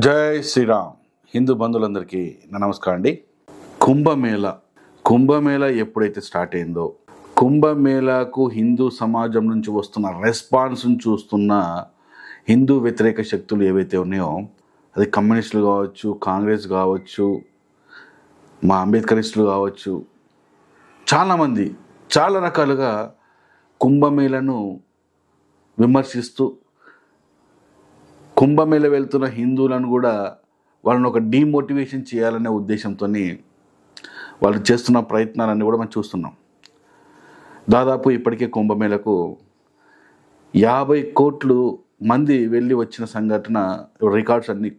జై శ్రీరామ్. హిందూ బంధువులందరికీ నా నమస్కారం అండి. కుంభమేళా ఎప్పుడైతే స్టార్ట్ అయిందో, కుంభమేళాకు హిందూ సమాజం నుంచి వస్తున్న రెస్పాన్స్ని చూస్తున్న హిందూ వ్యతిరేక శక్తులు ఏవైతే ఉన్నాయో, అది కమ్యూనిస్టులు కావచ్చు, కాంగ్రెస్ కావచ్చు, మా అంబేద్కరిస్టులు కావచ్చు, చాలామంది చాలా రకాలుగా కుంభమేళను విమర్శిస్తూ, కుంభమేళ వెళ్తున్న హిందువులను కూడా వాళ్ళని ఒక డీమోటివేషన్ చేయాలనే ఉద్దేశంతో వాళ్ళు చేస్తున్న ప్రయత్నాలన్నీ కూడా మనం చూస్తున్నాం. దాదాపు ఇప్పటికే కుంభమేళకు 50 కోట్లు మంది వెళ్ళి వచ్చిన సంఘటన రికార్డ్స్ అన్ని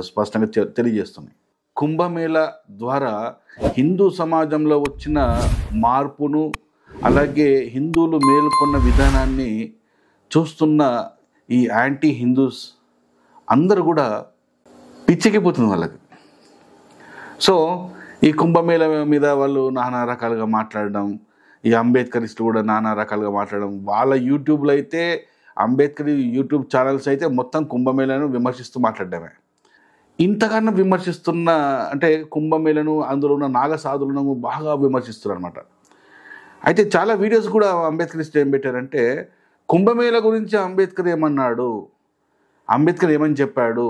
స్పష్టంగా తెలియజేస్తున్నాయి. కుంభమేళ ద్వారా హిందూ సమాజంలో వచ్చిన మార్పును, అలాగే హిందువులు మేల్కొన్న విధానాన్ని చూస్తున్న ఈ యాంటీ హిందూస్ అందరూ కూడా పిచ్చెక్కిపోతుంది వాళ్ళకి. సో ఈ కుంభమేళ మీద వాళ్ళు నానా రకాలుగా మాట్లాడడం, ఈ అంబేద్కరిస్టులు కూడా నానా రకాలుగా మాట్లాడడం, వాళ్ళ యూట్యూబ్లో అయితే అంబేద్కర్ యూట్యూబ్ ఛానల్స్ అయితే మొత్తం కుంభమేళను విమర్శిస్తూ మాట్లాడడమే. ఇంతకన్నా విమర్శిస్తున్న అంటే కుంభమేళను, అందులో ఉన్న నాగ సాధువులను బాగా విమర్శిస్తున్నారు అనమాట. అయితే చాలా వీడియోస్ కూడా అంబేద్కరిస్టులు ఏం పెట్టారంటే, కుంభమేళ గురించి అంబేద్కర్ ఏమన్నాడు, అంబేద్కర్ ఏమని చెప్పాడు,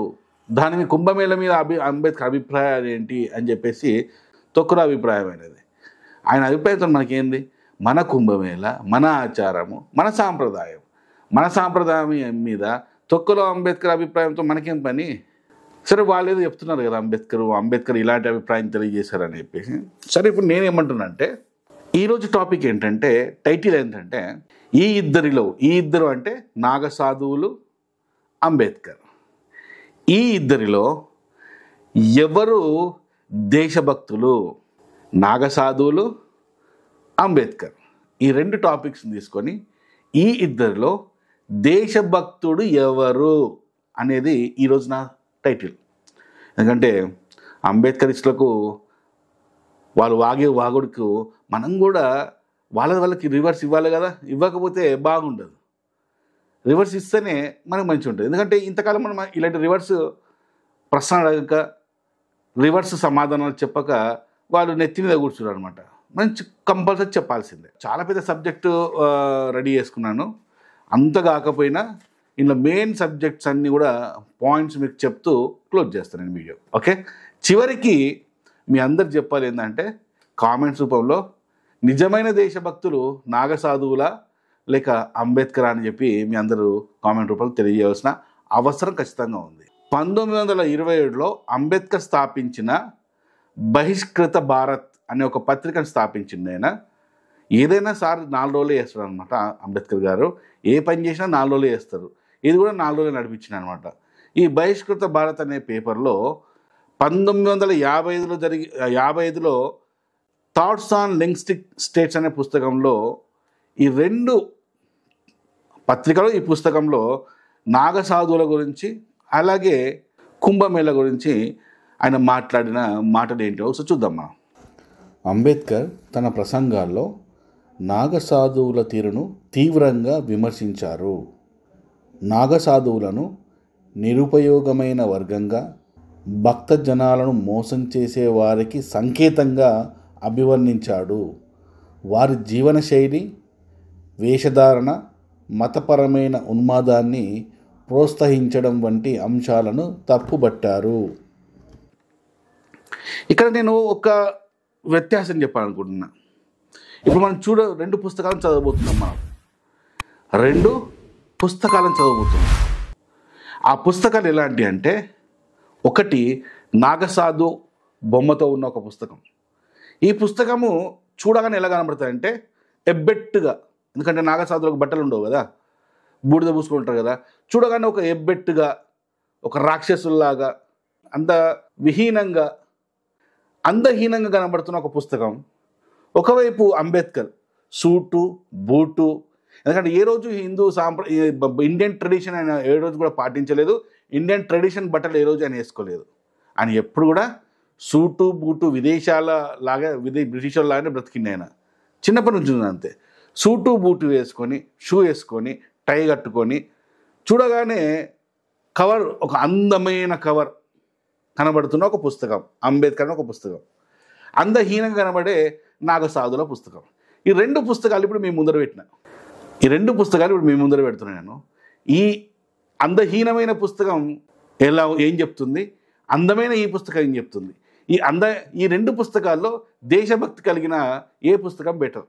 దాని మీద కుంభమేళ మీద అంబేద్కర్ అభిప్రాయాలు ఏంటి అని చెప్పేసి తొక్కుల అభిప్రాయం అనేది. ఆయన అభిప్రాయంతో మనకేంది, మన కుంభమేళ, మన ఆచారము, మన సాంప్రదాయం మీద తొక్కులో అంబేద్కర్ అభిప్రాయంతో మనకేం పని. సరే, వాళ్ళు ఏదో చెప్తున్నారు కదా, అంబేద్కర్ ఇలాంటి అభిప్రాయం తెలియజేశారని చెప్పేసి. సరే, ఇప్పుడు నేనేమంటున్నా అంటే, ఈరోజు టాపిక్ ఏంటంటే, టైటిల్ ఏంటంటే, ఈ ఇద్దరు అంటే నాగ సాధువులు, అంబేద్కర్. ఈ ఇద్దరిలో ఎవరు దేశభక్తులు? నాగ సాధువులు, అంబేద్కర్. ఈ రెండు టాపిక్స్ని తీసుకొని ఈ ఇద్దరిలో దేశభక్తుడు ఎవరు అనేది ఈరోజు నా టైటిల్. ఎందుకంటే అంబేద్కరిస్టులకు వాళ్ళు వాగుడుకు మనం కూడా వాళ్ళకి రివర్స్ ఇవ్వాలి కదా, ఇవ్వకపోతే బాగుండదు. రివర్స్ ఇస్తేనే మనకు మంచిగా ఉంటుంది. ఎందుకంటే ఇంతకాలం మనం ఇలాంటి రివర్స్ ప్రశ్న అడగక, రివర్స్ సమాధానాలు చెప్పక వాళ్ళు నెత్తి మీద కూర్చున్నారు అనమాట. మంచి కంపల్సరీ చెప్పాల్సిందే. చాలా పెద్ద సబ్జెక్టు రెడీ చేసుకున్నాను. అంత కాకపోయినా ఇందులో మెయిన్ సబ్జెక్ట్స్ అన్నీ కూడా పాయింట్స్ మీకు చెప్తూ క్లోజ్ చేస్తాను నేను వీడియో. ఓకే, చివరికి మీ అందరు చెప్పాలి ఏంటంటే, కామెంట్స్ రూపంలో నిజమైన దేశభక్తులు నాగ సాధువుల లేక అంబేద్కర్ అని చెప్పి మీ అందరూ కామెంట్ రూపంలో తెలియజేయాల్సిన అవసరం ఖచ్చితంగా ఉంది. 1927లో అంబేద్కర్ స్థాపించిన బహిష్కృత భారత్ అనే ఒక పత్రికను స్థాపించింది ఆయన. ఏదైనా సార్ 4 రోజులే చేస్తారు అనమాట. అంబేద్కర్ గారు ఏ పని చేసినా 4 రోజులే చేస్తారు. ఇది కూడా 4 రోజులు నడిపించిన అనమాట. ఈ బహిష్కృత భారత్ అనే పేపర్లో 1955లో థాట్స్ ఆన్ లింగ్విస్టిక్ స్టేట్స్ అనే పుస్తకంలో, ఈ 2 పత్రికలు, ఈ పుస్తకంలో నాగ సాధువుల గురించి అలాగే కుంభమేళ గురించి ఆయన మాట్లాడిన మాటలు ఏంటో ఒకసారి చూద్దాం మనం. అంబేద్కర్ తన ప్రసంగాల్లో నాగ సాధువుల తీరును తీవ్రంగా విమర్శించారు. నాగ సాధువులను నిరుపయోగమైన వర్గంగా, భక్త జనాలను మోసం చేసే వారికి సంకేతంగా అభివర్ణించాడు. వారి జీవనశైలి, వేషధారణ, మతపరమైన ఉన్మాదాన్ని ప్రోత్సహించడం వంటి అంశాలను తప్పుబట్టారు. ఇక్కడ నేను ఒక వ్యత్యాసం చెప్పాలనుకుంటున్నా. ఇప్పుడు మనం 2 పుస్తకాలను చదవబోతున్నాం. మనం 2 పుస్తకాలను చదవబోతున్నాం. ఆ పుస్తకాలు ఎలాంటి అంటే, ఒకటి నాగసాధు బొమ్మతో ఉన్న ఒక పుస్తకం. ఈ పుస్తకము చూడగానే ఎలా కనబడతాయంటే ఎబ్బెట్టుగా, ఎందుకంటే నాగసాధులకు బట్టలు ఉండవు కదా, బూడిద పూసుకుంటారు కదా, చూడగానే ఒక ఎబ్బెట్టుగా, ఒక రాక్షసుల్లాగా, అందహీనంగా కనబడుతున్న ఒక పుస్తకం. ఒకవైపు అంబేద్కర్ సూటు బూటు, ఎందుకంటే ఏ రోజు హిందూ ఇండియన్ ట్రెడిషన్ ఆయన ఏ రోజు కూడా పాటించలేదు. ఇండియన్ ట్రెడిషన్ బట్టలు ఏ రోజు ఆయన వేసుకోలేదు. ఆయన ఎప్పుడు కూడా సూటు బూటు బ్రిటిష్ లాగానే బ్రతికింది ఆయన. చిన్నప్పటి నుంచి అంతే. సూటు బూటు వేసుకొని, షూ వేసుకొని, టై కట్టుకొని, చూడగానే కవర్ ఒక అందమైన కవర్, కనబడుతున్న ఒక పుస్తకం, అంబేద్కర్ అని ఒక పుస్తకం, అందహీనంగా కనబడే నాగసాధుల పుస్తకం. ఈ రెండు పుస్తకాలు ఇప్పుడు మీ ముందర పెడుతున్నాను నేను. ఈ అందహీనమైన పుస్తకం ఏం చెప్తుంది, అందమైన ఈ పుస్తకం ఏం చెప్తుంది? ఈ రెండు పుస్తకాల్లో దేశభక్తి కలిగిన ఏ పుస్తకం బెటర్?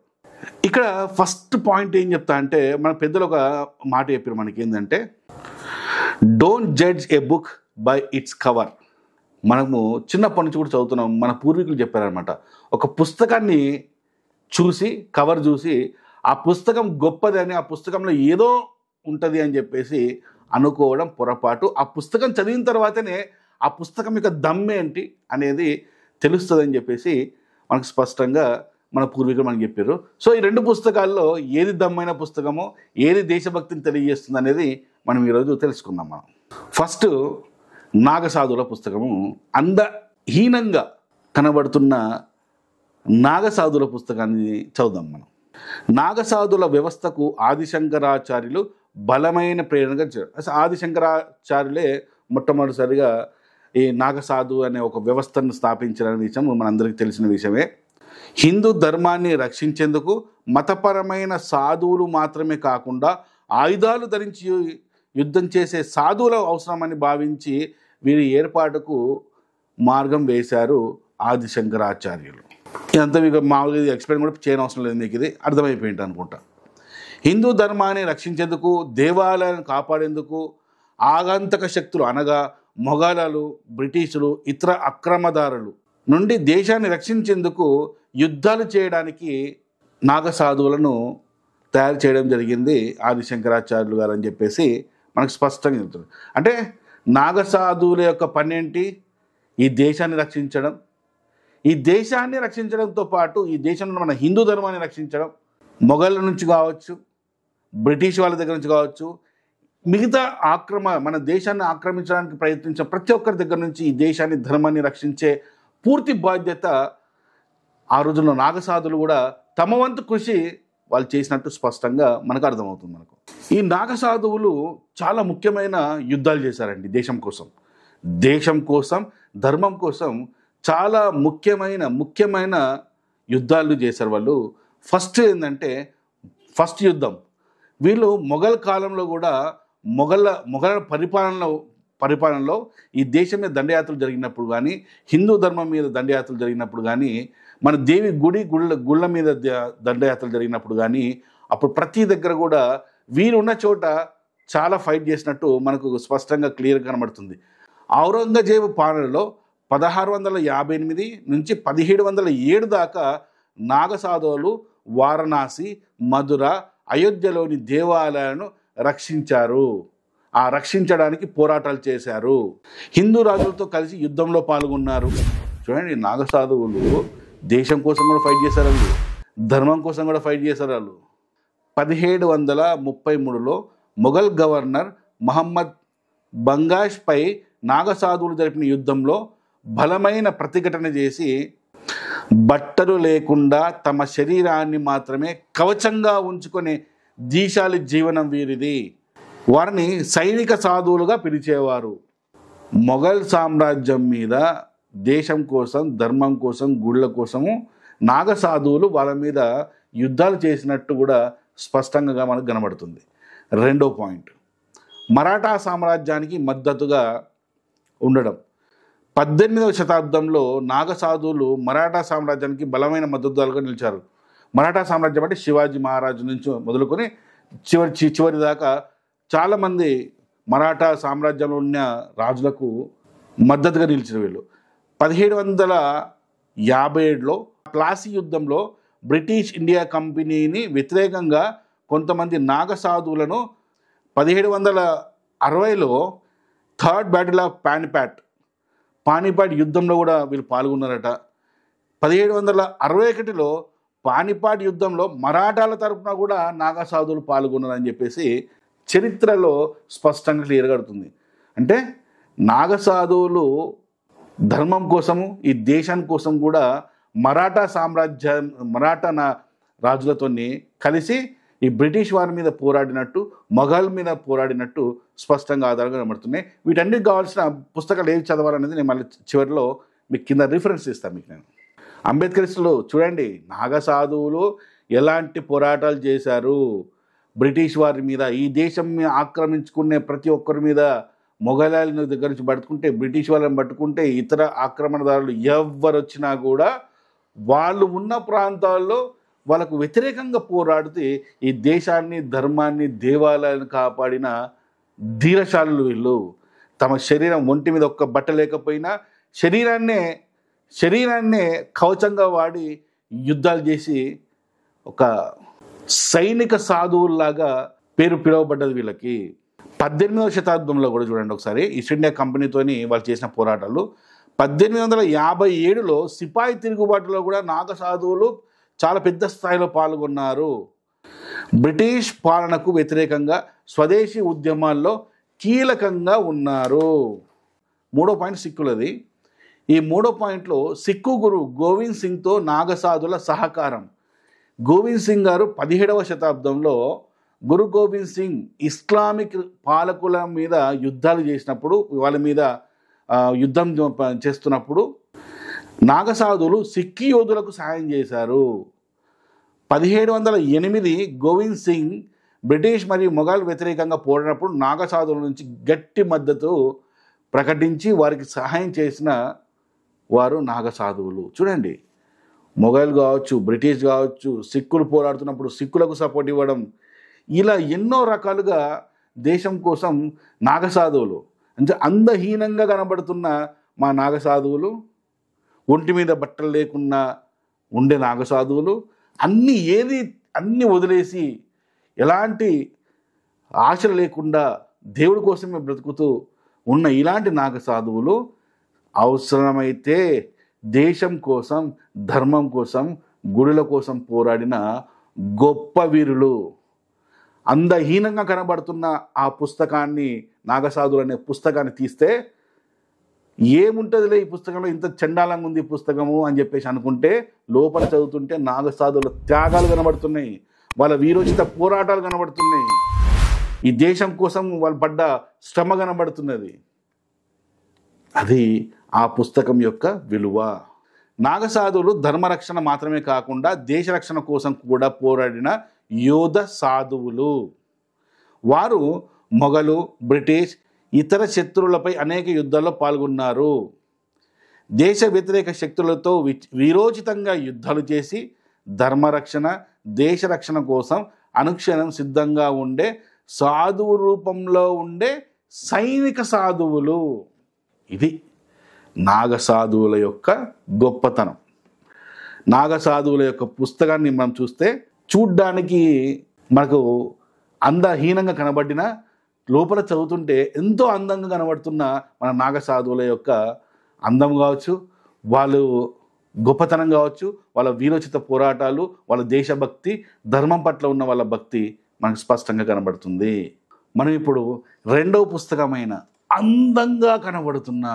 ఇక్కడ ఫస్ట్ పాయింట్ ఏం చెప్తా అంటే, మన పెద్దలు ఒక మాట చెప్పారు మనకి, ఏంటంటే don't judge A book by its cover. మనము చిన్నప్పటి నుంచి కూడా చదువుతున్నాం, మన పూర్వీకులు చెప్పారనమాట, ఒక పుస్తకాన్ని చూసి కవర్ చూసి ఆ పుస్తకం గొప్పదని, ఆ పుస్తకంలో ఏదో ఉంటుంది అని చెప్పేసి అనుకోవడం పొరపాటు. ఆ పుస్తకం చదివిన తర్వాతనే ఆ పుస్తకం యొక్క దమ్మేంటి అనేది తెలుస్తుందని చెప్పేసి మనకు స్పష్టంగా మన పూర్వీకులు మనకు చెప్పారు. సో ఈ రెండు పుస్తకాల్లో ఏది దమ్మైన పుస్తకమో, ఏది దేశభక్తిని తెలియజేస్తుంది అనేది మనం ఈరోజు తెలుసుకుందాం. మనం ఫస్ట్ నాగసాధుల పుస్తకము, అందహీనంగా కనబడుతున్న నాగసాధుల పుస్తకాన్ని చదువుదాం మనం. నాగసాధుల వ్యవస్థకు ఆదిశంకరాచార్యులు బలమైన ప్రేరణగా ఇచ్చారు. అసలు ఆదిశంకరాచార్యులే మొట్టమొదటిసారిగా ఈ నాగసాధు అనే ఒక వ్యవస్థను స్థాపించిన విషయం మనందరికీ తెలిసిన విషయమే. హిందూ ధర్మాన్ని రక్షించేందుకు మతపరమైన సాధువులు మాత్రమే కాకుండా ఆయుధాలు ధరించి యుద్ధం చేసే సాధువుల అవసరమని భావించి వీరి ఏర్పాటుకు మార్గం వేశారు ఆదిశంకరాచార్యులు. ఇదంతా మీకు మామూలుగా ఎక్స్ప్లెయిన్ కూడా చేయనవసరం లేదు, మీకు ఇది అర్థమైపోయింది అనుకుంటా. హిందూ ధర్మాన్ని రక్షించేందుకు, దేవాలయాలను కాపాడేందుకు ఆగంతక శక్తులు అనగా మొఘలాలు, బ్రిటిషులు, ఇతర అక్రమదారులు నుండి దేశాన్ని రక్షించేందుకు యుద్ధాలు చేయడానికి నాగసాధువులను తయారు చేయడం జరిగింది ఆదిశంకరాచార్యులు గారు అని చెప్పేసి మనకు స్పష్టంగా చెప్తుంది. అంటే నాగసాధువుల యొక్క పని ఏంటి? ఈ దేశాన్ని రక్షించడం. ఈ దేశాన్ని రక్షించడంతో పాటు ఈ దేశంలో మన హిందూ ధర్మాన్ని రక్షించడం, మొఘళ్ళ నుంచి కావచ్చు, బ్రిటిష్ వాళ్ళ దగ్గర నుంచి కావచ్చు, మిగతా మన దేశాన్ని ఆక్రమించడానికి ప్రయత్నించిన ప్రతి ఒక్కరి దగ్గర నుంచి ఈ దేశాన్ని, ధర్మాన్ని రక్షించే పూర్తి బాధ్యత ఆ రోజుల్లో నాగసాధులు కూడా తమ వంతు కృషి వాళ్ళు చేసినట్టు స్పష్టంగా మనకు అర్థమవుతుంది. మనకు ఈ నాగసాధువులు చాలా ముఖ్యమైన యుద్ధాలు చేశారండి దేశం కోసం, ధర్మం కోసం చాలా ముఖ్యమైన యుద్ధాలు చేశారు వాళ్ళు. ఫస్ట్ ఏంటంటే, ఫస్ట్ యుద్ధం వీళ్ళు మొఘల్ కాలంలో కూడా మొఘల్ పరిపాలనలో ఈ దేశం మీద దండయాత్రలు జరిగినప్పుడు కానీ, హిందూ ధర్మం మీద దండయాత్రలు జరిగినప్పుడు కానీ, మన దేవి గుళ్ళ మీద దండయాత్రలు జరిగినప్పుడు కానీ, అప్పుడు ప్రతి దగ్గర కూడా వీరు ఉన్న చోట చాలా ఫైట్ చేసినట్టు మనకు స్పష్టంగా క్లియర్గా కనబడుతుంది. ఔరంగజేబు పాలనలో 1658 నుంచి 1707 దాకా నాగసాధువులు వారణాసి, మధుర, అయోధ్యలోని దేవాలయాలను రక్షించారు. ఆ రక్షించడానికి పోరాటాలు చేశారు. హిందూ రాజులతో కలిసి యుద్ధంలో పాల్గొన్నారు. చూడండి, నాగసాధువులు దేశం కోసం కూడా ఫైట్ చేశారు, వాళ్ళు ధర్మం కోసం కూడా ఫైట్ చేశారు. వాళ్ళు 1733లో మొఘల్ గవర్నర్ మహమ్మద్ బంగాష్పై నాగసాధువులు జరిపిన యుద్ధంలో బలమైన ప్రతిఘటన చేసి బట్టలు లేకుండా తమ శరీరాన్ని మాత్రమే కవచంగా ఉంచుకునే దీశాలి జీవనం వీరిది. వారిని సైనిక సాధువులుగా పిలిచేవారు. మొఘల్ సామ్రాజ్యం మీద, దేశం కోసం, ధర్మం కోసం, గుళ్ళ కోసము నాగసాధువులు వాళ్ళ మీద యుద్ధాలు చేసినట్టు కూడా స్పష్టంగా మనకు కనబడుతుంది. రెండో పాయింట్, మరాఠా సామ్రాజ్యానికి మద్దతుగా ఉండడం. 18వ శతాబ్దంలో నాగసాధువులు మరాఠా సామ్రాజ్యానికి బలమైన మద్దతుదారులుగా నిలిచారు. మరాఠా సామ్రాజ్యం అంటే శివాజీ మహారాజు నుంచి మొదలుకొని చివరి దాకా చాలామంది మరాఠా సామ్రాజ్యంలో ఉన్న రాజులకు మద్దతుగా నిలిచిన వీళ్ళు. 1757లో ప్లాసీ యుద్ధంలో బ్రిటిష్ ఇండియా కంపెనీని వ్యతిరేకంగా కొంతమంది నాగసాధువులను 1760లో థర్డ్ బ్యాటిల్ ఆఫ్ పానిపాట్ యుద్ధంలో కూడా వీళ్ళు పాల్గొన్నారట. 1761లో పానిపాట్ యుద్ధంలో మరాఠాల తరఫున కూడా నాగసాధువులు పాల్గొన్నారని చెప్పేసి చరిత్రలో స్పష్టంగా క్లియర్గా అవుతుంది. అంటే నాగసాధువులు ధర్మం కోసము, ఈ దేశం కోసం కూడా మరాఠా రాజులతో కలిసి ఈ బ్రిటిష్ వారి మీద పోరాడినట్టు, మొఘల్ మీద పోరాడినట్టు స్పష్టంగా ఆధారంగా కనబడుతున్నాయి. వీటన్నిటికి కావాల్సిన పుస్తకాలు ఏవి చదవాలనేది నేను మళ్ళీ చివరిలో మీకు కింద రిఫరెన్స్ ఇస్తాను మీకు నేను. అంబేద్కరిస్టులు చూడండి, నాగసాధువులు ఎలాంటి పోరాటాలు చేశారు బ్రిటిష్ వారి మీద, ఈ దేశం ఆక్రమించుకునే ప్రతి ఒక్కరి మీద, మొఘలాయల దగ్గర నుంచి పట్టుకుంటే, బ్రిటిష్ వాళ్ళని పట్టుకుంటే, ఇతర ఆక్రమణదారులు ఎవరు వచ్చినా కూడా వాళ్ళు ఉన్న ప్రాంతాల్లో వాళ్ళకు వ్యతిరేకంగా పోరాడితే ఈ దేశాన్ని, ధర్మాన్ని, దేవాలయాన్ని కాపాడిన ధీరశాలులు వీళ్ళు. తమ శరీరం ఒంటి మీద ఒక్క బట్ట లేకపోయినా శరీరాన్నే కవచంగా వాడి యుద్ధాలు చేసి ఒక సైనిక సాధువుల్లాగా పేరు పిలువబడ్డది వీళ్ళకి. 18వ శతాబ్దంలో కూడా చూడండి ఒకసారి, ఈస్ట్ ఇండియా కంపెనీతోని వాళ్ళు చేసిన పోరాటాలు. 1857లో సిపాయి తిరుగుబాటులో కూడా నాగ సాధువులు చాలా పెద్ద స్థాయిలో పాల్గొన్నారు. బ్రిటిష్ పాలనకు వ్యతిరేకంగా స్వదేశీ ఉద్యమాల్లో కీలకంగా ఉన్నారు. 3వ పాయింట్ సిక్కులది. ఈ 3వ పాయింట్లో సిక్కు గురు గోవింద్ సింగ్తో నాగసాధుల సహకారం. గోవింద్ సింగ్ గారు 17వ శతాబ్దంలో గురు గోవింద్ సింగ్ ఇస్లామిక్ పాలకుల మీద యుద్ధాలు చేసినప్పుడు, వాళ్ళ మీద యుద్ధం చేస్తున్నప్పుడు నాగసాధువులు సిక్కి యోధులకు సహాయం చేశారు. 1708 గోవింద్ సింగ్ బ్రిటిష్ మరియు మొఘల్ వ్యతిరేకంగా పోరాడినప్పుడు నాగసాధువుల నుంచి గట్టి మద్దతు ప్రకటించి వారికి సహాయం చేసిన వారు నాగసాధువులు. చూడండి, మొఘల్ కావచ్చు, బ్రిటిష్ కావచ్చు, సిక్కులు పోరాడుతున్నప్పుడు సిక్కులకు సపోర్ట్ ఇవ్వడం, ఇలా ఎన్నో రకాలుగా దేశం కోసం నాగసాధువులు, అంటే అందహీనంగా కనబడుతున్న మా నాగసాధువులు, ఒంటి మీద బట్టలు లేకుండా ఉండే నాగసాధువులు, అన్నీ వదిలేసి ఎలాంటి ఆశలు లేకుండా దేవుడి కోసమే బ్రతుకుతూ ఉన్న ఇలాంటి నాగసాధువులు అవసరమైతే దేశం కోసం, ధర్మం కోసం, గుడుల కోసం పోరాడిన గొప్ప వీరులు. అందహీనంగా కనబడుతున్న ఆ పుస్తకాన్ని, నాగసాధువులు అనే పుస్తకాన్ని తీస్తే ఏముంటుందిలే ఈ పుస్తకంలో, ఇంత చండాలంగా ఉంది ఈ పుస్తకము అని చెప్పేసి అనుకుంటే, లోపల చదువుతుంటే నాగసాధువుల త్యాగాలు కనబడుతున్నాయి, వాళ్ళ వీరోచిత పోరాటాలు కనబడుతున్నాయి, ఈ దేశం కోసం వాళ్ళు పడ్డ శ్రమ కనబడుతున్నది. అది ఆ పుస్తకం యొక్క విలువ. నాగసాధువులు ధర్మరక్షణ మాత్రమే కాకుండా దేశ రక్షణ కోసం కూడా పోరాడిన యోధ సాధువులు. వారు మొఘలు, బ్రిటిష్, ఇతర శత్రువులపై అనేక యుద్ధాల్లో పాల్గొన్నారు. దేశ వ్యతిరేక శక్తులతో వీరోచితంగా యుద్ధాలు చేసి ధర్మరక్షణ, దేశ రక్షణ కోసం అనుక్షణం సిద్ధంగా ఉండే సాధువు రూపంలో ఉండే సైనిక సాధువులు. ఇది నాగసాధువుల యొక్క గొప్పతనం. నాగసాధువుల యొక్క పుస్తకాన్ని మనం చూడ్డానికి మనకు అందహీనంగా కనబడిన, లోపల చదువుతుంటే ఎంతో అందంగా కనబడుతున్న మన నాగసాధువుల యొక్క అందం కావచ్చు, వాళ్ళు గొప్పతనం కావచ్చు, వాళ్ళ వీరోచిత పోరాటాలు, వాళ్ళ దేశభక్తి, ధర్మం పట్ల ఉన్న వాళ్ళ భక్తి మనకు స్పష్టంగా కనబడుతుంది. మనం ఇప్పుడు 2వ పుస్తకమైన అందంగా కనబడుతున్న,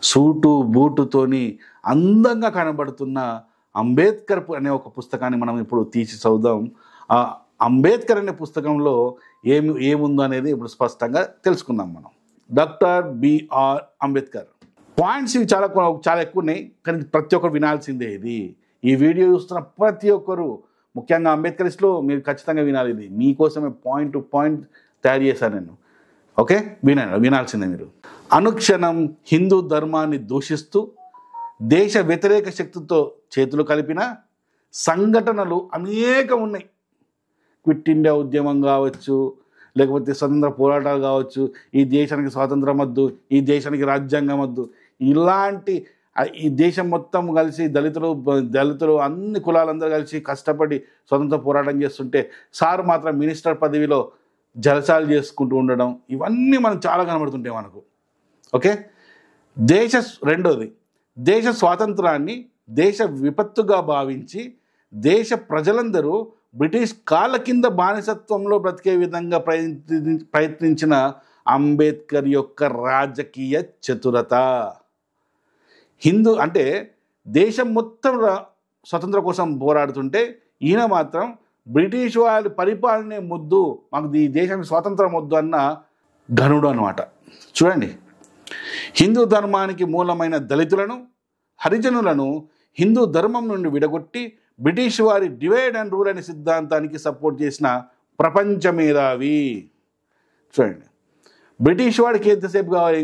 సూటు బూటుతోని అందంగా కనబడుతున్న అంబేద్కర్ అనే ఒక పుస్తకాన్ని మనం ఇప్పుడు తీసి చదువుదాం. ఆ అంబేద్కర్ అనే పుస్తకంలో ఏముందో అనేది ఇప్పుడు స్పష్టంగా తెలుసుకుందాం మనం. Doctor BR Ambedkar. పాయింట్స్ ఇవి చాలా ఎక్కువ ఉన్నాయి, కానీ ప్రతి ఒక్కరు వినాల్సిందే. ఈ వీడియో చూస్తున్న ప్రతి ఒక్కరు, ముఖ్యంగా అంబేద్కరిస్టులు, మీరు ఖచ్చితంగా వినాలి. ఇది మీకోసమే పాయింట్ టు పాయింట్ తయారు చేశాను నేను. ఓకే, వినాల్సిందే మీరు. అనుక్షణం హిందూ ధర్మాన్ని దూషిస్తూ దేశ వ్యతిరేక శక్తితో చేతులు కలిపిన సంఘటనలు అనేకం ఉన్నాయి. క్విట్ ఇండియా ఉద్యమం కావచ్చు, లేకపోతే స్వతంత్ర పోరాటాలు కావచ్చు, ఈ దేశానికి స్వాతంత్రం వద్దు, ఈ దేశానికి రాజ్యాంగం వద్దు, ఇలాంటి ఈ దేశం మొత్తం కలిసి దళితులు అన్ని కులాలందరూ కలిసి కష్టపడి స్వతంత్ర పోరాటం చేస్తుంటే సార్ మాత్రం మినిస్టర్ పదవిలో జలసాలు చేసుకుంటూ ఉండడం, ఇవన్నీ మనం చాలా కనబడుతుంటాయి మనకు. ఓకే, రెండోది, దేశ స్వాతంత్రాన్ని దేశ విపత్తుగా భావించి దేశ ప్రజలందరూ బ్రిటిష్ కాళ్ళ కింద బానిసత్వంలో బ్రతికే విధంగా ప్రయత్నించిన అంబేద్కర్ యొక్క రాజకీయ చతురత. దేశం మొత్తం స్వతంత్రం కోసం పోరాడుతుంటే ఈయన మాత్రం బ్రిటిష్ వారి పరిపాలనే ముద్దు, మాకు ఈ దేశానికి స్వాతంత్రం వద్దు అన్న ఘనుడు అనమాట. చూడండి, హిందూ ధర్మానికి మూలమైన దళితులను, హరిజనులను హిందూ ధర్మం నుండి విడగొట్టి బ్రిటిష్ వారి డివైడ్ అండ్ రూల్ అనే సిద్ధాంతానికి సపోర్ట్ చేసిన ప్రపంచ మేధావి. చూడండి, బ్రిటిష్ వాడికి ఎంతసేపు కావాలి?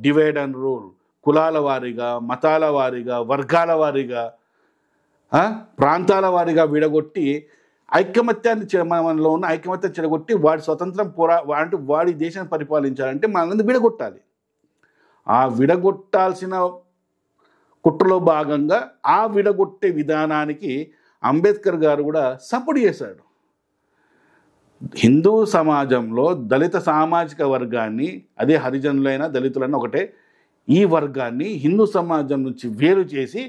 డివైడ్ అండ్ రూల్, కులాల వారీగా, మతాల వారీగా, వర్గాల వారీగా, ప్రాంతాల వారీగా విడగొట్టి ఐకమత్యాన్ని మనలో ఉన్న ఐకమత్యం చెడగొట్టి వాడి స్వతంత్రం అంటే వాడి దేశాన్ని పరిపాలించాలంటే మనల్ని విడగొట్టాలి. ఆ విడగొట్టాల్సిన కుట్రలో భాగంగా ఆ విడగొట్టే విధానానికి అంబేద్కర్ గారు కూడా సపోర్ట్ చేశాడు. హిందూ సమాజంలో దళిత సామాజిక వర్గాన్ని, అదే హరిజనులైన దళితులైన ఒకటే, ఈ వర్గాన్ని హిందూ సమాజం నుంచి వేరు చేసి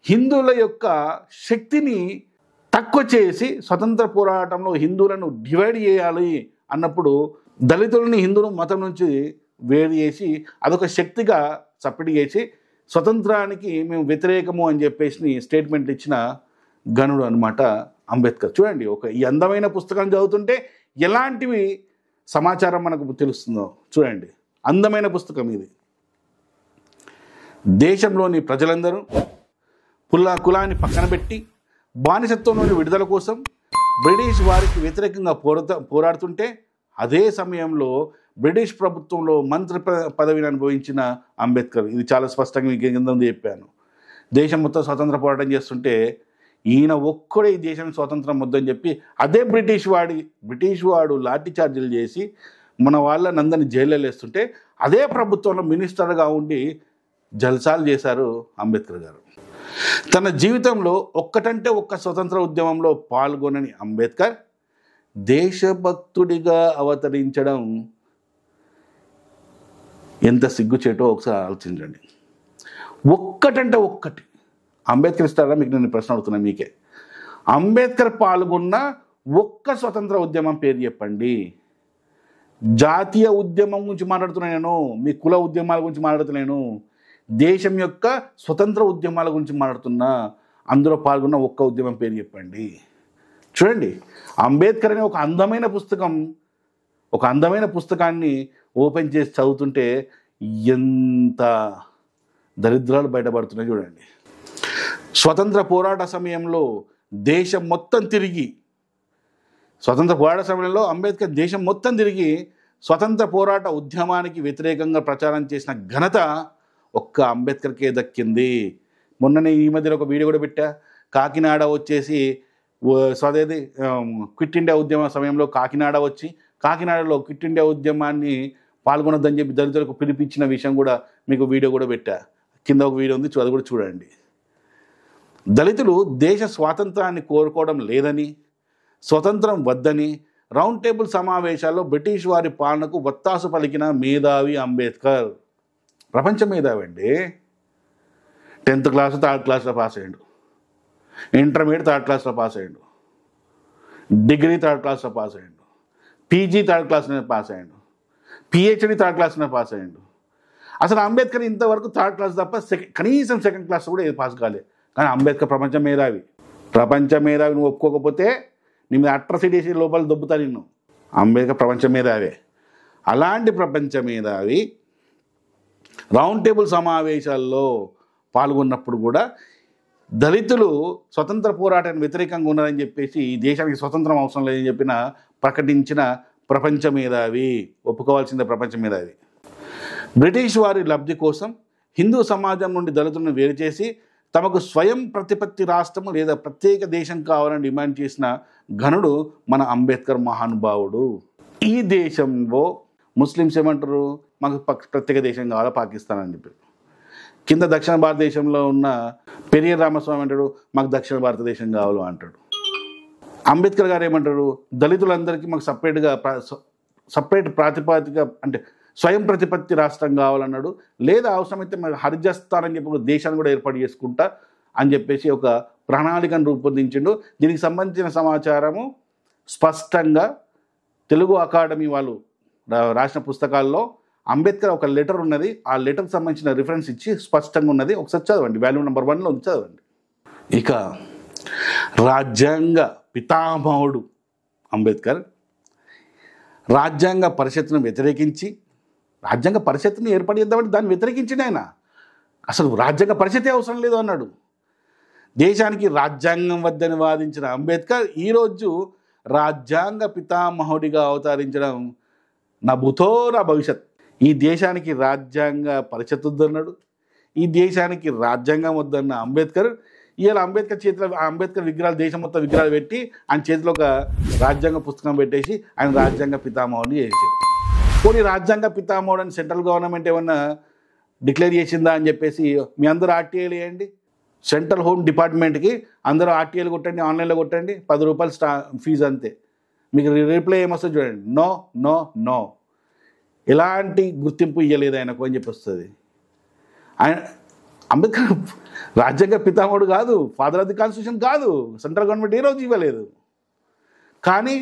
హిందువుల యొక్క శక్తిని తక్కువ చేసి స్వతంత్ర పోరాటంలో హిందువులను డివైడ్ చేయాలి అన్నప్పుడు దళితులని హిందువుల మతం నుంచి వేరు చేసి అదొక శక్తిగా సపోర్ట్ చేసి స్వతంత్రానికి మేము వ్యతిరేకము అని చెప్పేసి స్టేట్మెంట్ ఇచ్చిన గనుడు అనమాట అంబేద్కర్. చూడండి, ఈ అందమైన పుస్తకం చదువుతుంటే ఎలాంటివి సమాచారం మనకు తెలుస్తుందో చూడండి. అందమైన పుస్తకం ఇది. దేశంలోని ప్రజలందరూ కులాన్ని పక్కన పెట్టి బానిసత్వం నుండి విడుదల కోసం బ్రిటిష్ వారికి వ్యతిరేకంగా పోరాడుతుంటే అదే సమయంలో బ్రిటిష్ ప్రభుత్వంలో మంత్రి పదవిని అనుభవించిన అంబేద్కర్. ఇది చాలా స్పష్టంగా మీకు కింద చెప్పాను. దేశం మొత్తం స్వతంత్ర పోరాటం చేస్తుంటే ఈయన ఒక్కడే ఈ దేశానికి స్వాతంత్రం వద్దని చెప్పి అదే బ్రిటిష్ వాడు లాఠీ చార్జీలు చేసి మన వాళ్ళనందరినీ జైల్లో వేస్తుంటే అదే ప్రభుత్వంలో మినిస్టర్గా ఉండి జల్సాలు చేశారు అంబేద్కర్ గారు. తన జీవితంలో ఒక్కటంటే ఒక్క స్వతంత్ర ఉద్యమంలో పాల్గొనని అంబేద్కర్ దేశభక్తుడిగా అవతరించడం ఎంత సిగ్గుచేటో ఒకసారి ఆలోచించండి. ఒక్కటంటే ఒక్కటి అంబేద్కర్ ఇస్తారా? మీకు నేను ప్రశ్న అడుగుతున్నా మీకే. అంబేద్కర్ పాల్గొన్న ఒక్క స్వతంత్ర ఉద్యమం పేరు చెప్పండి. జాతీయ ఉద్యమం గురించి మాట్లాడుతున్నాను నేను, మీ కుల ఉద్యమాల గురించి మాట్లాడుతున్నాను, దేశం యొక్క స్వతంత్ర ఉద్యమాల గురించి మాట్లాడుతున్నా. అందులో పాల్గొన్న ఒక్క ఉద్యమం పేరు చెప్పండి. చూడండి, అంబేద్కర్ అనే ఒక అందమైన పుస్తకాన్ని ఓపెన్ చేసి చదువుతుంటే ఎంత దరిద్రాలు బయటపడుతున్నాయి చూడండి. స్వతంత్ర పోరాట సమయంలో అంబేద్కర్ దేశం మొత్తం తిరిగి స్వతంత్ర పోరాట ఉద్యమానికి వ్యతిరేకంగా ప్రచారం చేసిన ఘనత ఒక్క అంబేద్కర్కే దక్కింది. మొన్ననే ఈ మధ్యలో ఒక వీడియో కూడా పెట్టా. కాకినాడ వచ్చేసి స్వదేది క్విట్ ఇండియా ఉద్యమ సమయంలో కాకినాడ వచ్చి కాకినాడలో క్విట్ ఇండియా ఉద్యమాన్ని పాల్గొనొద్దని చెప్పి దళితులకు పిలిపించిన విషయం కూడా మీకు వీడియో కూడా పెట్టా. కింద ఒక వీడియో ఉంది, అది కూడా చూడండి. దళితులు దేశ స్వాతంత్రాన్ని కోరుకోవడం లేదని, స్వతంత్రం వద్దని రౌండ్ టేబుల్ సమావేశాల్లో బ్రిటిష్ వారి పాలనకు వత్తాసు పలికిన మేధావి అంబేద్కర్. ప్రపంచ మేధావి అండి. 10th క్లాస్ 3rd క్లాస్లో పాస్ అయ్యాడు, ఇంటర్మీడియట్ 3rd క్లాస్లో పాస్ అయ్యాడు, డిగ్రీ 3rd క్లాస్లో పాస్ అయ్యాడు, పీజీ 3rd క్లాస్లోనే పాస్ అయ్యాడు, పిహెచ్డి 3rd క్లాస్లోనే పాస్ అయ్యాడు. అసలు అంబేద్కర్ ఇంతవరకు 3rd క్లాస్ తప్ప కనీసం 2nd క్లాస్ కూడా ఏది పాస్ కాలేదు. కానీ అంబేద్కర్ ప్రపంచ మేధావి. నువ్వు ఒప్పుకోకపోతే నీ మీద అట్రాసిటీ లోపల దొబ్బుతా నిన్ను. అంబేద్కర్ ప్రపంచ మేధావే. అలాంటి ప్రపంచ మేధావి రౌండ్ టేబుల్ సమావేశాల్లో పాల్గొన్నప్పుడు కూడా దళితులు స్వతంత్ర పోరాటానికి వ్యతిరేకంగా ఉన్నారని చెప్పేసి ఈ దేశానికి స్వతంత్రం అవసరం లేదని ప్రకటించిన ప్రపంచ మేధావి, ఒప్పుకోవాల్సిందే ప్రపంచ మేధావి. బ్రిటిష్ వారి లబ్ధి కోసం హిందూ సమాజం నుండి దళితులను వేరు చేసి తమకు స్వయం ప్రతిపత్తి రాష్ట్రం లేదా ప్రత్యేక దేశం కావాలని డిమాండ్ చేసిన ఘనుడు మన అంబేద్కర్ మహానుభావుడు. ఈ దేశంలో ముస్లిమ్స్ ఏమంటారు? మాకు ప్రత్యేక దేశం కావాలా పాకిస్తాన్ అని చెప్పి. కింద దక్షిణ భారతదేశంలో ఉన్న పెరియర్ రామస్వామి అంటాడు మాకు దక్షిణ భారతదేశం కావాలి అంటాడు. అంబేద్కర్ గారు ఏమంటారు? దళితులందరికీ మాకు సపరేట్ ప్రాతిపదిక అంటే స్వయం ప్రతిపత్తి రాష్ట్రం కావాలన్నాడు. లేదా అవసరమైతే మరి హరిజస్థాన్ అని చెప్పి ఒక దేశాన్ని కూడా ఏర్పాటు చేసుకుంటా అని చెప్పేసి ఒక ప్రణాళికను రూపొందించిండు. దీనికి సంబంధించిన సమాచారము స్పష్టంగా తెలుగు అకాడమీ వాళ్ళు రాసిన పుస్తకాల్లో అంబేద్కర్ ఒక లెటర్ ఉన్నది, ఆ లెటర్కి సంబంధించిన రిఫరెన్స్ ఇచ్చి స్పష్టంగా ఉన్నది. ఒకసారి చదవండి, వాల్యూమ్ నెంబర్ 1లో చదవండి. ఇక రాజ్యాంగ పితామహుడు అంబేద్కర్ రాజ్యాంగ పరిషత్తును వ్యతిరేకించి, రాజ్యాంగ పరిషత్తును ఏర్పాటు చేద్దామని దాన్ని వ్యతిరేకించింది ఆయన. అసలు రాజ్యాంగ పరిషత్తే అవసరం లేదు అన్నాడు. దేశానికి రాజ్యాంగం వద్దని వాదించిన అంబేద్కర్ ఈరోజు రాజ్యాంగ పితామహుడిగా అవతరించడం నా భూతో నా భవిష్యత్. ఈ దేశానికి రాజ్యాంగ పరిషత్ వద్దన్నాడు, ఈ దేశానికి రాజ్యాంగం వద్దన్న అంబేద్కర్ ఇవాళ అంబేద్కర్ చేతిలో అంబేద్కర్ విగ్రహాలు, దేశం మొత్తం విగ్రహాలు పెట్టి ఆయన చేతిలో ఒక రాజ్యాంగ పుస్తకం పెట్టేసి ఆయన రాజ్యాంగ పితామహుడిని చేశారు. పోనీ రాజ్యాంగ పితామహుడు అని సెంట్రల్ గవర్నమెంట్ ఏమన్నా డిక్లేర్ చేసిందా అని చెప్పేసి మీ అందరూ ఆర్టీఐలు వేయండి. సెంట్రల్ హోమ్ డిపార్ట్మెంట్కి అందరూ ఆర్టీఐలు కొట్టండి, ఆన్లైన్లో కొట్టండి, 10 రూపాయలు ఫీజు అంతే. మీకు రిప్లై ఏమొస్తుంది చూడండి, నో నో నో. ఎలాంటి గుర్తింపు ఇవ్వలేదు ఆయనకు అని చెప్పి వస్తుంది. ఆయన అంబేద్కర్ రాజ్యాంగ పితామహుడు కాదు, ఫాదర్ ఆఫ్ ది కాన్స్టిట్యూషన్ కాదు, సెంట్రల్ గవర్నమెంట్ ఏ రోజు ఇవ్వలేదు. కానీ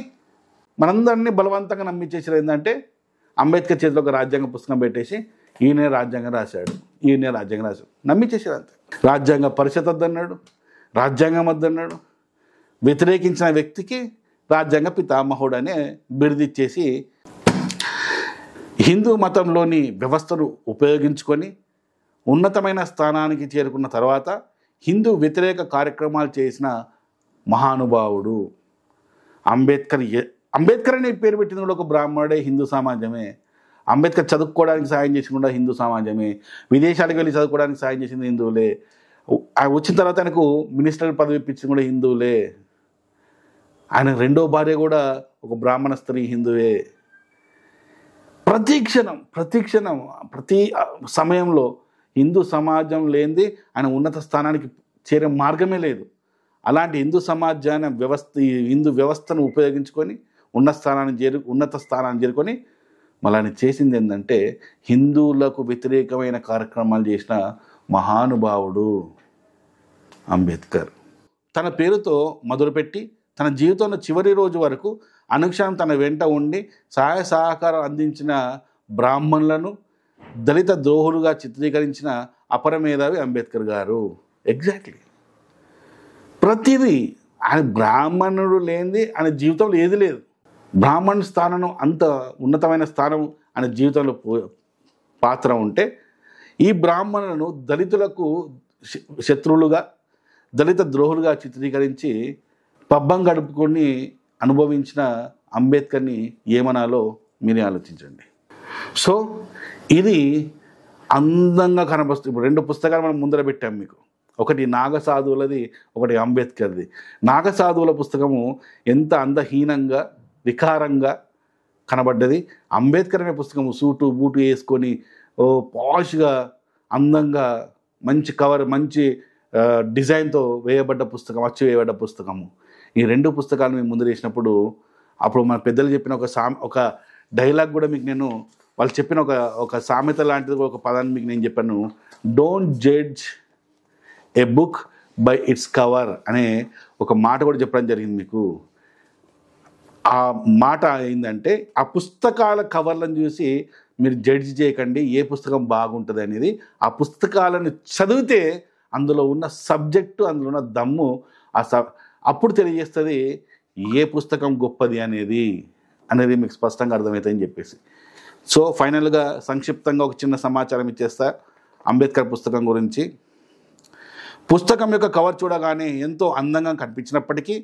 మనందరినీ బలవంతంగా నమ్మించేసారు. ఏంటంటే అంబేద్కర్ చేతిలో ఒక రాజ్యాంగ పుస్తకం పెట్టేసి ఈయనే రాజ్యాంగం రాశాడు, ఈయనే రాజ్యాంగం రాశాడు, నమ్మించేసారు అంతే. రాజ్యాంగ పరిషత్ వద్దన్నాడు, రాజ్యాంగం వద్దన్నాడు. వ్యతిరేకించిన వ్యక్తికి రాజ్యాంగ పితామహుడు అనే బిరుదిచ్చేసి హిందూ మతంలోని వ్యవస్థను ఉపయోగించుకొని ఉన్నతమైన స్థానానికి చేరుకున్న తర్వాత హిందూ వ్యతిరేక కార్యక్రమాలు చేసిన మహానుభావుడు అంబేద్కర్. అంబేద్కర్ అనే పేరు పెట్టింది కూడా ఒక బ్రాహ్మణుడే, హిందూ సమాజమే. అంబేద్కర్ చదువుకోవడానికి సాయం చేసి కూడా హిందూ సమాజమే. విదేశాలకు వెళ్ళి చదువుకోవడానికి సాయం చేసింది హిందువులే. వచ్చిన తర్వాత ఆయనకు మినిస్టర్ పదవి ఇప్పించింది కూడా హిందువులే. ఆయన రెండో భార్య కూడా ఒక బ్రాహ్మణ స్త్రీ, హిందువే. ప్రతి క్షణం ప్రతి సమయంలో హిందూ సమాజం లేనిది ఆయన ఉన్నత స్థానానికి చేరే మార్గమే లేదు. అలాంటి హిందూ సమాజాన్ని హిందూ వ్యవస్థను ఉపయోగించుకొని ఉన్నత స్థానాన్ని చేరుకొని మళ్ళీ ఆయన చేసింది ఏంటంటే హిందువులకు వ్యతిరేకమైన కార్యక్రమాలు చేసిన మహానుభావుడు అంబేద్కర్. తన పేరుతో మొదలుపెట్టి తన జీవితంలో చివరి రోజు వరకు అనుక్షణం తన వెంట ఉండి సహాయ సహకారం అందించిన బ్రాహ్మణులను దళిత ద్రోహులుగా చిత్రీకరించిన అపర మేధావి అంబేద్కర్ గారు. ఎగ్జాక్ట్లీ ప్రతిదీ ఆయన బ్రాహ్మణుడు లేనిది ఆయన జీవితంలో ఏది లేదు. బ్రాహ్మణు స్థానం అంత ఉన్నతమైన స్థానం ఆయన జీవితంలో పాత్ర ఉంటే ఈ బ్రాహ్మణులను దళితులకు శత్రువులుగా, దళిత ద్రోహులుగా చిత్రీకరించి పబ్బం గడుపుకొని అనుభవించిన అంబేద్కర్ని ఏమనాలో మీరే ఆలోచించండి. సో ఇది అందంగా కనబడుతుంది. ఇప్పుడు 2 పుస్తకాలు మనం ముందర పెట్టాం మీకు. ఒకటి నాగసాధువులది, ఒకటి అంబేద్కర్ది. నాగసాధువుల పుస్తకము ఎంత అందహీనంగా వికారంగా కనబడ్డది. అంబేద్కర్ అనే పుస్తకము సూటు బూటు వేసుకొని పాష్గా అందంగా మంచి కవర్, మంచి డిజైన్తో వేయబడ్డ పుస్తకం, అచ్చు వేయబడ్డ పుస్తకము. ఈ 2 పుస్తకాలు మేము ముందు వేసినప్పుడు అప్పుడు మన పెద్దలు చెప్పిన ఒక డైలాగ్ కూడా మీకు నేను, వాళ్ళు చెప్పిన ఒక సామెత లాంటిది, ఒక పదాన్ని మీకు నేను చెప్పాను. Don't judge A book by its cover అనే ఒక మాట కూడా చెప్పడం జరిగింది మీకు. ఆ మాట ఏంటంటే ఆ పుస్తకాల కవర్లను చూసి మీరు జడ్జి చేయకండి ఏ పుస్తకం బాగుంటుంది అనేది. ఆ పుస్తకాలను చదివితే అందులో ఉన్న సబ్జెక్టు, అందులో ఉన్న దమ్ము అప్పుడు తెలియజేస్తుంది ఏ పుస్తకం గొప్పది అనేది మీకు స్పష్టంగా అర్థమవుతుందని చెప్పేసి. సో ఫైనల్గా సంక్షిప్తంగా ఒక చిన్న సమాచారం ఇచ్చేస్తా అంబేద్కర్ పుస్తకం గురించి. పుస్తకం యొక్క కవర్ చూడగానే ఎంతో అందంగా కనిపించినప్పటికీ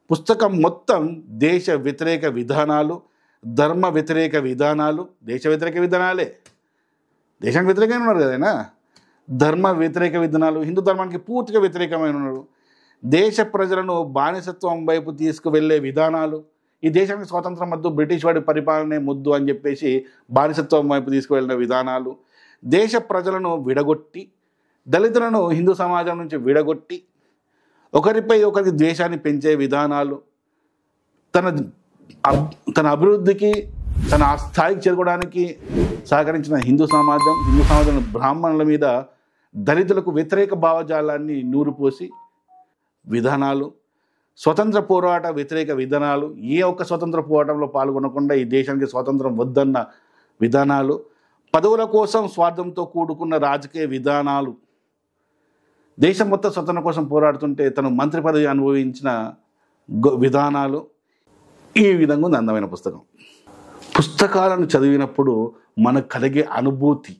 పుస్తకం మొత్తం దేశ వ్యతిరేక విధానాలు, ధర్మ వ్యతిరేక విధానాలు, దేశ వ్యతిరేక విధానాలే, దేశానికి వ్యతిరేకంగా ఉన్నారు కదైనా, ధర్మ వ్యతిరేక విధానాలు, హిందూ ధర్మానికి పూర్తిగా వ్యతిరేకమైన ఉన్నారు, దేశ ప్రజలను బానిసత్వం వైపు తీసుకువెళ్ళే విధానాలు, ఈ దేశానికి స్వాతంత్రం వద్దు, బ్రిటిష్ వాడి పరిపాలనే ముద్దు అని చెప్పేసి బానిసత్వం వైపు తీసుకువెళ్ళిన విధానాలు, దేశ ప్రజలను విడగొట్టి దళితులను హిందూ సమాజం నుంచి విడగొట్టి ఒకరిపై ఒకరికి ద్వేషాన్ని పెంచే విధానాలు, తన అభివృద్ధికి తన ఆ స్థాయికి చేరుకోవడానికి సహకరించిన హిందూ సమాజం బ్రాహ్మణుల మీద దళితులకు వ్యతిరేక భావజాలాన్ని నూరుపోసి విధానాలు, స్వతంత్ర పోరాట వ్యతిరేక విధానాలు, ఏ ఒక్క స్వతంత్ర పోరాటంలో పాల్గొనకుండా ఈ దేశానికి స్వాతంత్రం వద్దన్న విధానాలు, పదవుల కోసం స్వార్థంతో కూడుకున్న రాజకీయ విధానాలు, దేశం మొత్తం స్వతంత్రం కోసం పోరాడుతుంటే తను మంత్రి పదవి అనుభవించిన విధానాలు, ఈ విధంగా ఉంది అందమైన పుస్తకం. పుస్తకాలను చదివినప్పుడు మనకు కలిగే అనుభూతి.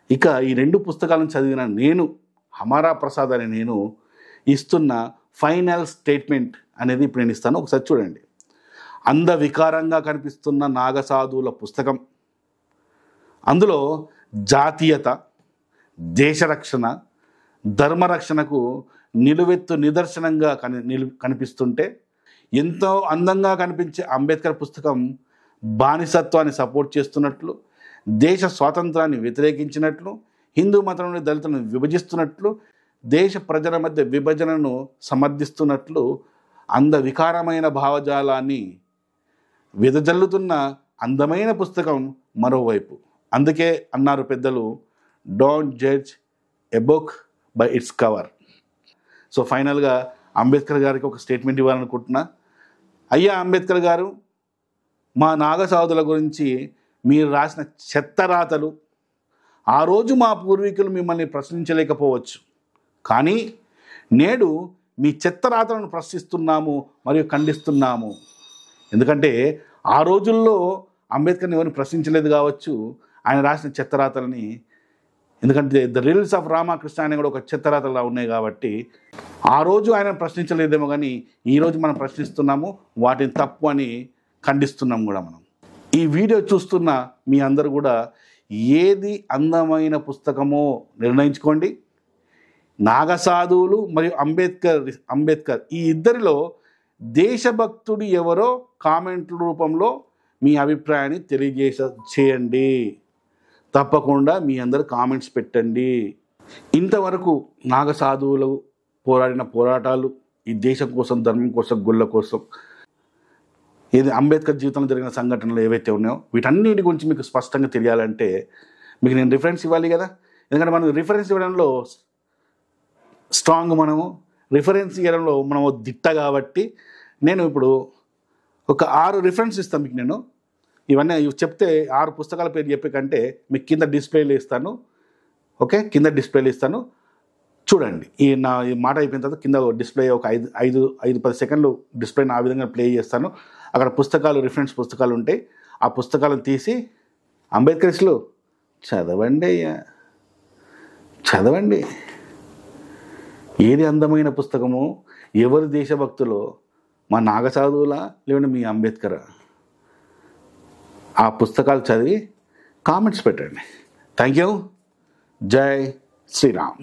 ఇక ఈ 2 పుస్తకాలను చదివిన నేను, హమారా ప్రసాద్ అనే నేను ఇస్తున్న ఫైనల్ స్టేట్మెంట్ అనేది ఇప్పుడు నేను ఇస్తాను. ఒకసారి చూడండి. అందవికారంగా కనిపిస్తున్న నాగసాధువుల పుస్తకం. అందులో జాతీయత, దేశరక్షణ, ధర్మరక్షణకు నిలువెత్తు నిదర్శనంగా కనిపిస్తుంటే, ఎంతో అందంగా కనిపించే అంబేద్కర్ పుస్తకం బానిసత్వాన్ని సపోర్ట్ చేస్తున్నట్లు, దేశ స్వాతంత్రాన్ని వ్యతిరేకించినట్లు, హిందూ మతం నుండి దళితులను విభజిస్తున్నట్లు, దేశ ప్రజల మధ్య విభజనను సమర్థిస్తున్నట్లు అందవికారమైన భావజాలాన్ని వెదజల్లుతున్న అందమైన పుస్తకం మరోవైపు. అందుకే అన్నారు పెద్దలు, don't judge a book by its cover. So ఫైనల్గా అంబేద్కర్ గారికి ఒక స్టేట్మెంట్ ఇవ్వాలనుకుంటున్నా. అయ్యా అంబేద్కర్ గారు, మా నాగసాధుల గురించి మీరు రాసిన చెత్త రాతలు, ఆ రోజు మా పూర్వీకులు మిమ్మల్ని ప్రశ్నించలేకపోవచ్చు, కానీ నేడు మీ చెత్త రాతలను ప్రశ్నిస్తున్నాము మరియు ఖండిస్తున్నాము. ఎందుకంటే ఆ రోజుల్లో అంబేద్కర్ని ఎవరిని ప్రశ్నించలేదు కావచ్చు ఆయన రాసిన చెత్త రాతలని. ఎందుకంటే ద రిల్స్ ఆఫ్ రామకృష్ణ అనే కూడా ఒక చెత్త రాతలా ఉన్నాయి కాబట్టి ఆ రోజు ఆయన ప్రశ్నించలేదేమో, కానీ ఈరోజు మనం ప్రశ్నిస్తున్నాము, వాటిని తప్పు అని ఖండిస్తున్నాం కూడా మనం. ఈ వీడియో చూస్తున్న మీ అందరూ కూడా ఏది అందమైన పుస్తకమో నిర్ణయించుకోండి. నాగసాధువులు మరియు అంబేద్కర్ ఈ ఇద్దరిలో దేశభక్తుడు ఎవరో కామెంట్ల రూపంలో మీ అభిప్రాయాన్ని చేయండి. తప్పకుండా మీ అందరు కామెంట్స్ పెట్టండి. ఇంతవరకు నాగసాధువులు పోరాడిన పోరాటాలు, ఈ దేశం కోసం, ధర్మం కోసం, గుళ్ళ కోసం, ఏది అంబేద్కర్ జీవితంలో జరిగిన సంఘటనలు ఏవైతే ఉన్నాయో వీటన్నిటి గురించి మీకు స్పష్టంగా తెలియాలంటే మీకు నేను రిఫరెన్స్ ఇవ్వాలి కదా. ఎందుకంటే మనం రిఫరెన్స్ ఇవ్వడంలో స్ట్రాంగ్, మనము రిఫరెన్స్ ఇవ్వడంలో మనము దిట్ట కాబట్టి నేను ఇప్పుడు ఒక 6 రిఫరెన్స్ ఇస్తాను మీకు. నేను ఇవన్నీ చెప్తే 6 పుస్తకాల పేరు చెప్పే కంటే మీకు కింద డిస్ప్లేలో ఇస్తాను. ఓకే, కింద డిస్ప్లేలో ఇస్తాను, చూడండి. ఈ మాట అయిపోయిన తర్వాత కింద డిస్ప్లే ఒక 5-10 సెకండ్లు డిస్ప్లేని ఆ విధంగా ప్లే చేస్తాను. అక్కడ పుస్తకాలు, రిఫరెన్స్ పుస్తకాలు ఉంటాయి. ఆ పుస్తకాలను తీసి అంబేద్కరిస్టులు చదవండి అయ్యా, చదవండి. ఏది అందమైన పుస్తకము, ఎవరు దేశభక్తులో, మా నాగసాధువులా లేదంటే మీ అంబేద్కర్? ఆ పుస్తకాలు చదివి కామెంట్స్ పెట్టండి. Thank you. జై శ్రీరామ్.